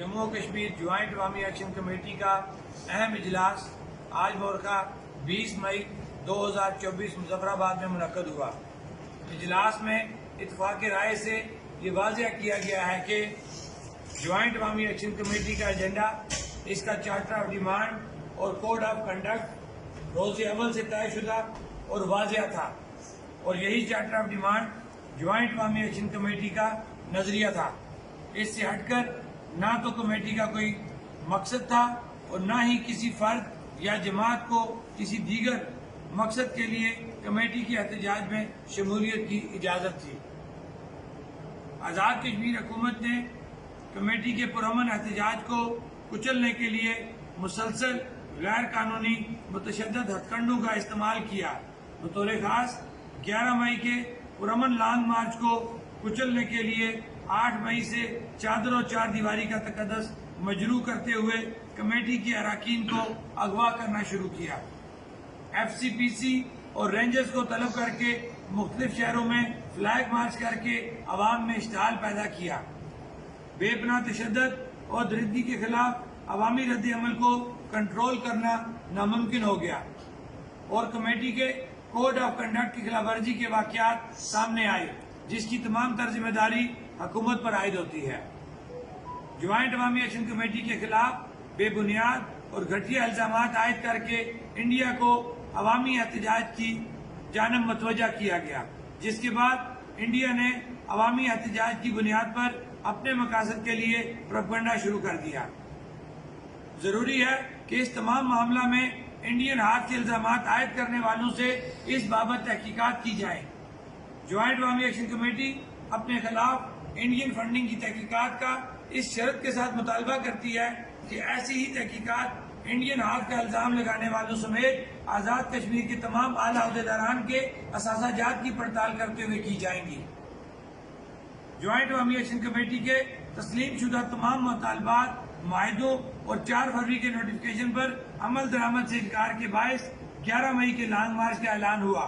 Jammu Kashmir joint अवामी action committee का अहम इजलास आज मुर्खा 20 मई 2024 मुजफ्फराबाद में मुनक्कद हुआ। इजलास में इत्तफाक राय से ये वाज़ेह किया गया है कि ज्वाइंट अवामी एक्शन कमेटी का एजेंडा, इसका चार्टर ऑफ डिमांड और कोड ऑफ कंडक्ट रोज़ अव्वल से तयशुदा और वाज़ेह था, और यही charter of demand joint Awami action committee का नजरिया था। इससे हटकर ना तो कमेटी का कोई मकसद था और ना ही किसी फर्द या जमात को किसी दीगर मकसद के लिए कमेटी के एहतजाज में शमूलियत की इजाज़त थी। आज़ाद कश्मीर हुकूमत ने कमेटी के पुरअमन एहतजाज को कुचलने के लिए मुसलसल गैर कानूनी मुतशद्दद हथकंडों का इस्तेमाल किया। बतौर खास 11 मई के पुरअमन लॉन्ग मार्च को कुचलने के लिए 8 मई से चादर और चार दीवारी का तकद्दस मजरू करते हुए कमेटी के अरकान को अगवा करना शुरू किया। FCPC और रेंजर्स को तलब करके मुख्तलिफ शहरों में फ्लैग मार्च करके अवाम में इश्तिहाल पैदा किया। बेपनाह तशद्दुद और दरिद्री के खिलाफ अवामी रद्द अमल को कंट्रोल करना नामुमकिन हो गया और कमेटी के कोड ऑफ कंडक्ट की खिलाफ वर्जी के वाकयात सामने आए, जिसकी तमाम तर जिम्मेदारी हुकूमत पर आयद होती है। ज्वाइंट अवामी एक्शन कमेटी के खिलाफ बेबुनियाद और घटिया इल्जामात आयद करके इंडिया को अवामी एहतजाज की जानब मतवजा किया गया, जिसके बाद इंडिया ने अवामी एहतजाज की बुनियाद पर अपने मकासद के लिए प्रोपेगेंडा शुरू कर दिया। जरूरी है कि इस तमाम मामला में इंडियन हाथ के इल्जामात आयद करने वालों से इस बाबत तहकीकात की जाए। ज्वाइंट अवामी एक्शन कमेटी अपने खिलाफ इंडियन फंडिंग की तहकीकात का इस शर्त के साथ मुतालबा करती है कि ऐसी ही तहकीकात इंडियन हाथ का इल्जाम लगाने वालों समेत आज़ाद कश्मीर के तमाम आला अहदेदारान के असासाजात की पड़ताल करते हुए की जाएंगी। ज्वाइंट अवामी एक्शन कमेटी के तस्लीम शुदा तमाम मुतालबात, मुआहिदों और 4 फरवरी के नोटिफिकेशन पर अमल दरामद से इनकार के बायस 11 मई के लॉन्ग मार्च का ऐलान हुआ।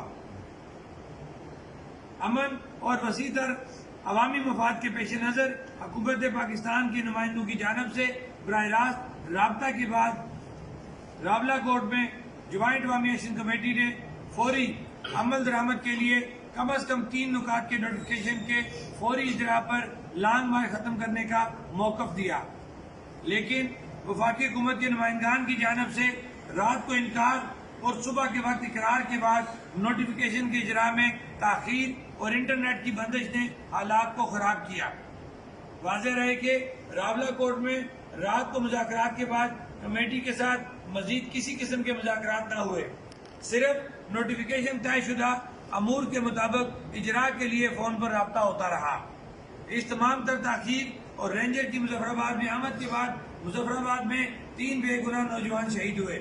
अमन और वसीतर अवामी मफाद के पेश नज़र हुकूमत पाकिस्तान के नुमाइंदों की जानब से बराह रास्त राबता के बाद रावला कोर्ट में ज्वाइंट अवामी एक्शन कमेटी ने फौरी अमल दरामद के लिए कम अज कम 3 नुकात के नोटिफिकेशन के फौरी इजरा पर लॉन्ग मार्च खत्म करने का मौक़िफ़ दिया, लेकिन वफाकी हुकूमत के नुमाइंदान की जानब से रात को इनकार और सुबह के वक्त इकरार के बाद नोटिफिकेशन के इजरा में ताखीर और इंटरनेट की बंदिश ने हालात को खराब किया। वाज़ेह रहे कि रावला कोर्ट में रात को मुज़ाकरात के बाद कमेटी के साथ मजीद किसी किस्म के मुज़ाकरात न हुए, सिर्फ नोटिफिकेशन तयशुदा अमूर के मुताबिक इजरा के लिए फोन पर रब्ता होता रहा। इस तमाम तर ताखीर और रेंजर की मुजफ्फराबाद में आमद के बाद मुजफ्फराबाद में 3 बेगुनाह नौजवान शहीद हुए।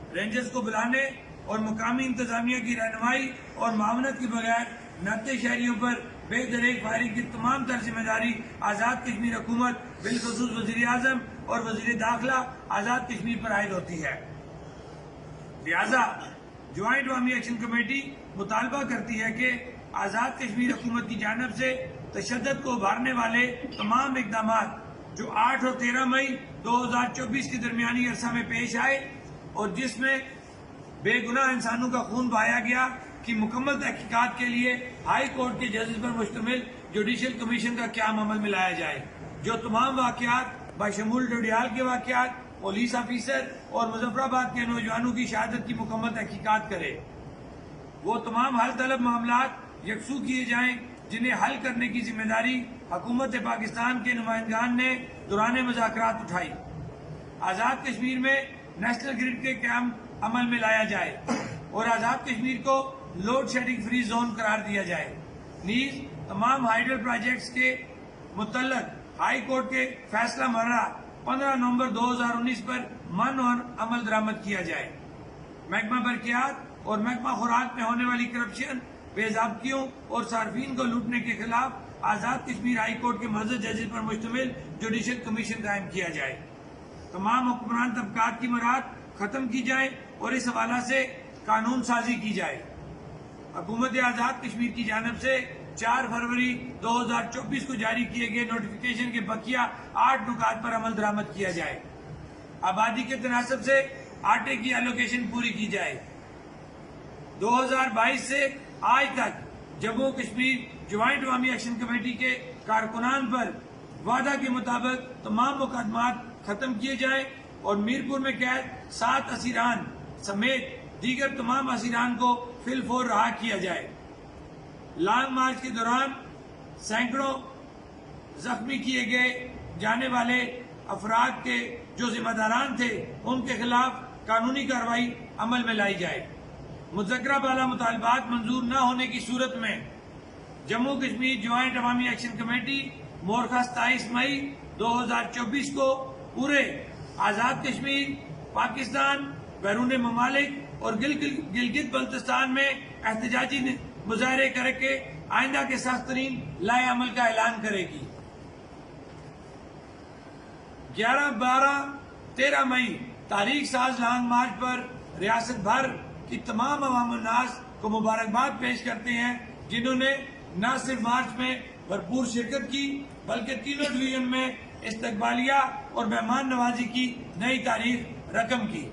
रेंजर्स को बुलाने और मुकामी इंतजामिया की रहनुमाई और मामनत के बगैर नत्ते शहरियों पर बेदरेक फायरिंग की तमाम तर जिम्मेदारी आज़ाद कश्मीर हुकूमत बिलखुसूस वज़ीर आज़म और वज़ीर दाखिला आज़ाद कश्मीर पर आयद होती है। लिहाजा ज्वाइंट अवामी एक्शन कमेटी मुतालबा करती है कि आज़ाद कश्मीर हुकूमत की जानब से तशद्दुद को उभारने वाले तमाम इकदाम जो 8 और 13 मई 2024 के दरमियानी अरसा में पेश आए और जिसमें बेगुनाह इंसानों का खून बहाया गया कि मुकम्मल तहकीकात के लिए हाई कोर्ट के जजेस पर मुश्तमिल जुडिशल कमीशन का क़याम अमल में लाया जाए, जो तमाम वाक़यात बशमूल डोडियाल के वाक़यात, पुलिस ऑफिसर और मुजफ्फराबाद के नौजवानों की शहादत की मुकम्मल तहकीकात करे। वो तमाम हल तलब मामलात यकसू किए जाएं जिन्हें हल करने की जिम्मेदारी हुकूमत पाकिस्तान के नुमाइंदान ने दौरान मुज़ाकरात उठाई। आज़ाद कश्मीर में नेशनल ग्रिड के क़याम अमल में लाया जाए और आज़ाद कश्मीर को लोड शेडिंग फ्री जोन करार दिया जाए। नीज तमाम हाइडल प्रोजेक्ट्स के मुतल्लक हाई कोर्ट के फैसला मर्रा 15 नवंबर 2019 पर मन और अमल दरामद किया जाए। महकमा बरकियात और महकमा खुराक में होने वाली करप्शन, बेज़ाब्तियों और सार्फिन को लूटने के खिलाफ आज़ाद कश्मीर हाई कोर्ट के मज़ीद जजेस पर मुश्तमिल जुडिशल कमीशन कायम किया जाए। तमाम हुक्मरान तबकात की मराद खत्म की जाए और इस हवाला से कानून साजी की जाए। हुकूमत आज़ाद कश्मीर की जानब से 4 फरवरी 2024 को जारी किए गए नोटिफिकेशन के बकिया 8 नुकात पर अमल दरामद किया जाए। आबादी के तनासब से आटे की एलोकेशन पूरी की जाए। 2022 से आज तक जम्मू कश्मीर ज्वाइंट अवामी एक्शन कमेटी के कारकुनान पर वादा के मुताबिक तमाम मुकदमात खत्म किए जाए और मीरपुर में कैद 7 असीरान समेत दीगर तमाम असीरान को फिलफौर रहा किया जाए। लॉन्ग मार्च के दौरान सैकड़ों जख्मी किए गए जाने वाले अफराद के जो जिम्मेदारान थे उनके खिलाफ कानूनी कार्रवाई अमल में लाई जाए। मुज़क्करा बाला मुतालबात मंजूर न होने की सूरत में जम्मू कश्मीर ज्वाइंट अवामी एक्शन कमेटी मोरखा 27 मई 2024 को पूरे आज़ाद कश्मीर, पाकिस्तान, बैरून ममालिक और गिलगित बल्तिस्तान में एहतजाजी मुजाहरे करके आइंदा के सख्त तरीन लाए अमल का ऐलान करेगी। 11, 12, 13 मई तारीख साज लॉन्ग मार्च पर रियासत भर की तमाम अवाम उन्नास को मुबारकबाद पेश करते हैं जिन्होंने न सिर्फ मार्च में भरपूर शिरकत की बल्कि तीनों डिवीजन में इस्तकबालिया और मेहमान नवाजी की नई तारीख रकम की।